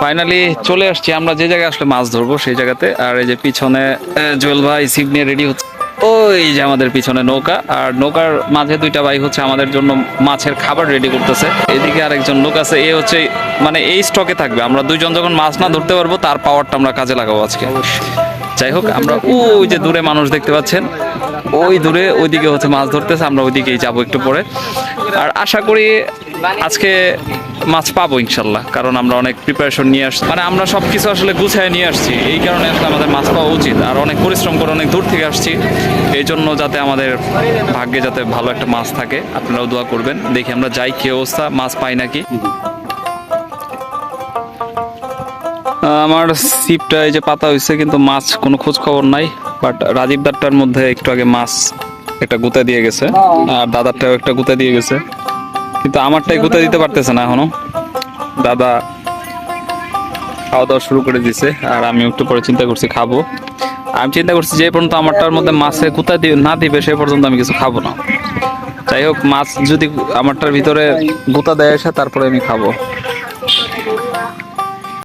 Finally চলে আসছি আমরা যে জায়গায় আসলে মাছ ধরবো সেই জায়গাতে। আর এই যে পিছনে জুয়েল ভাই ছিপ নিয়ে রেডি হচ্ছে। ওই যে আমাদের পিছনে নৌকা, আর নৌকার মাঝে দুইটা ভাই হচ্ছে আমাদের জন্য মাছের খাবার রেডি করতেছে। এদিকে আরেকজন লোক আছে, এ হচ্ছে মানে এই স্টকে থাকবে। আমরা দুইজন যখন মাছ না ধরতে পারবো তার পাওয়ারটা আমরা কাজে লাগাবো আজকে। যাই হোক, আমরা ওই যে দূরে মানুষ দেখতে পাচ্ছেন, ওই দূরে ওইদিকে হচ্ছে মাছ ধরতেছে, আমরা ওইদিকেই যাবো একটু পরে। আর আশা করি আজকে মাছ পাবো ইনশাল্লাহ, কারণ আমরা অনেক প্রিপারেশন নিয়ে আসছি, মানে আমরা সবকিছু আসলে গুছায় নিয়ে আসছি। এই কারণে আসলে আমাদের মাছ পাওয়া উচিত। আর অনেক পরিশ্রম করে অনেক দূর থেকে আসছি, এই জন্য যাতে আমাদের ভাগ্যে যাতে ভালো একটা মাছ থাকে, আপনারাও দোয়া করবেন। দেখি আমরা যাই কি অবস্থা, মাছ পাই নাকি। আমার সিপটা এই যে পাতা হয়েছে, কিন্তু মাছ কোনো খোঁজ খবর নাই। বাট রাজীব দারটার মধ্যে একটু আগে মাছ একটা গুঁতা দিয়ে গেছে, আর দাদারটাও একটা গুঁতা দিয়ে গেছে, কিন্তু আমারটাই গুঁতা দিতে পারতেছে না এখনো। দাদা খাওয়া দাওয়া শুরু করে দিছে, আর আমি একটু পরে চিন্তা করছি খাবো। আমি চিন্তা করছি যে পর্যন্ত আমারটার মধ্যে মাছে গুঁতা না দিবে সে পর্যন্ত আমি কিছু খাবো না। যাই হোক, মাছ যদি আমারটার ভিতরে গুঁতা দেয় এসে তারপরে আমি খাবো।